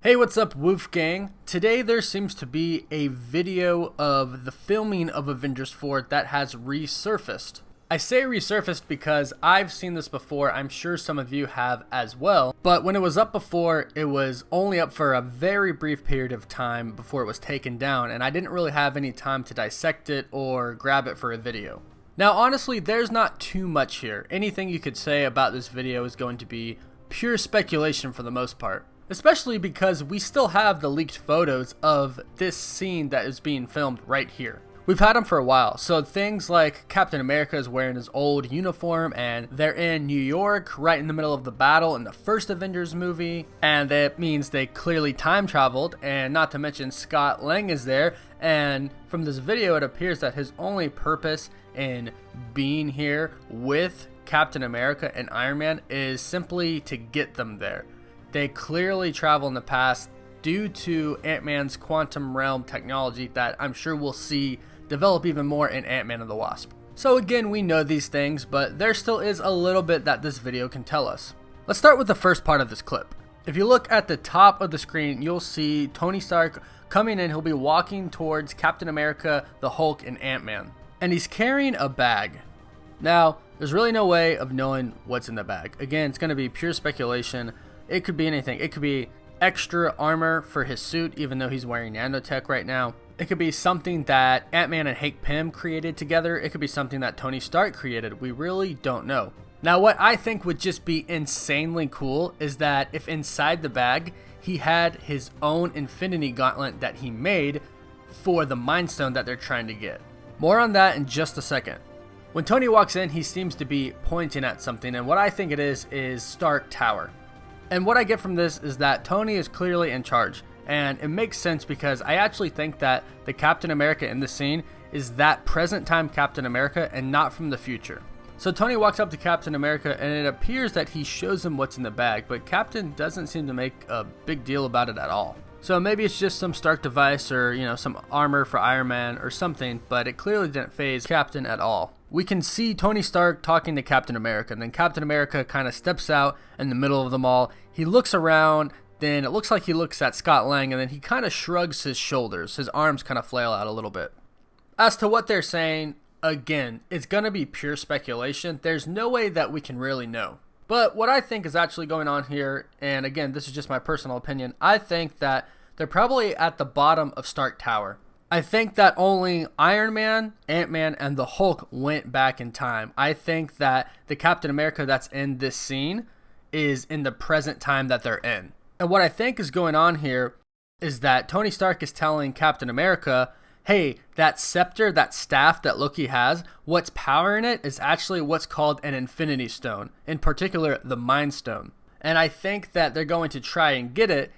Hey, what's up, Woof Gang? Today there seems to be a video of the filming of Avengers 4 that has resurfaced. I say resurfaced because I've seen this before, I'm sure some of you have as well, but when it was up before, it was only up for a very brief period of time before it was taken down, and I didn't really have any time to dissect it or grab it for a video. Now honestly, there's not too much here. Anything you could say about this video is going to be pure speculation for the most part. Especially because we still have the leaked photos of this scene that is being filmed right here. We've had them for a while, so things like Captain America is wearing his old uniform and they're in New York right in the middle of the battle in the first Avengers movie, and that means they clearly time traveled, and not to mention Scott Lang is there, and from this video it appears that his only purpose in being here with Captain America and Iron Man is simply to get them there. They clearly travel in the past due to Ant-Man's quantum realm technology that I'm sure we'll see develop even more in Ant-Man and the Wasp. So again, we know these things, but there still is a little bit that this video can tell us. Let's start with the first part of this clip. If you look at the top of the screen, you'll see Tony Stark coming in. He'll be walking towards Captain America, the Hulk, and Ant-Man. And he's carrying a bag. Now, there's really no way of knowing what's in the bag. Again, it's going to be pure speculation. It could be anything. It could be extra armor for his suit, even though he's wearing nanotech right now. It could be something that Ant-Man and Hank Pym created together. It could be something that Tony Stark created. We really don't know. Now, what I think would just be insanely cool is that if inside the bag, he had his own Infinity Gauntlet that he made for the Mind Stone that they're trying to get. More on that in just a second. When Tony walks in, he seems to be pointing at something, and what I think it is Stark Tower. And what I get from this is that Tony is clearly in charge, and it makes sense because I actually think that the Captain America in this scene is that present time Captain America and not from the future. So Tony walks up to Captain America and it appears that he shows him what's in the bag, but Captain doesn't seem to make a big deal about it at all. So maybe it's just some Stark device or, some armor for Iron Man or something, but it clearly didn't faze Captain at all. We can see Tony Stark talking to Captain America, and then Captain America kind of steps out in the middle of them all. He looks around, then it looks like he looks at Scott Lang, and then he kind of shrugs his shoulders. His arms kind of flail out a little bit. As to what they're saying, again, it's going to be pure speculation. There's no way that we can really know. But what I think is actually going on here, and again, this is just my personal opinion, I think that they're probably at the bottom of Stark Tower. I think that only Iron Man, Ant-Man, and the Hulk went back in time. I think that the Captain America that's in this scene is in the present time that they're in. And what I think is going on here is that Tony Stark is telling Captain America, hey, that scepter, that staff that Loki has, what's powering it is actually what's called an Infinity Stone, in particular the Mind Stone. And I think that they're going to try and get it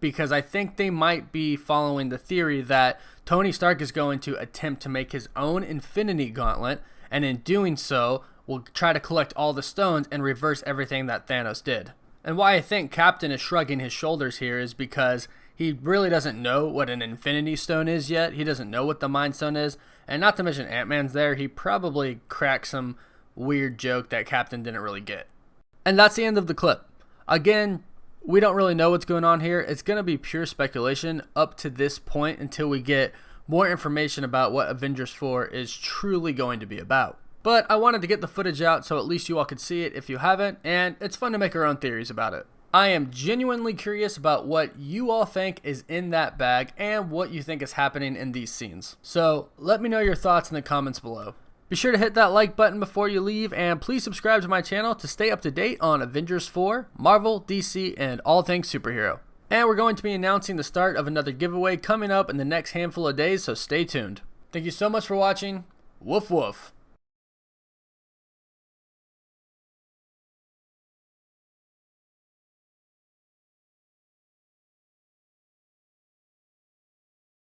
because I think they might be following the theory that Tony Stark is going to attempt to make his own Infinity Gauntlet, and in doing so, will try to collect all the stones and reverse everything that Thanos did. And why I think Captain is shrugging his shoulders here is because he really doesn't know what an Infinity Stone is yet. He doesn't know what the Mind Stone is, and not to mention Ant-Man's there. He probably cracked some weird joke that Captain didn't really get. And that's the end of the clip. Again, we don't really know what's going on here. It's going to be pure speculation up to this point until we get more information about what Avengers 4 is truly going to be about. But I wanted to get the footage out so at least you all could see it if you haven't, and it's fun to make our own theories about it. I am genuinely curious about what you all think is in that bag and what you think is happening in these scenes. So let me know your thoughts in the comments below. Be sure to hit that like button before you leave, and please subscribe to my channel to stay up to date on Avengers 4, Marvel, DC, and all things superhero. And we're going to be announcing the start of another giveaway coming up in the next handful of days, so stay tuned. Thank you so much for watching. Woof woof.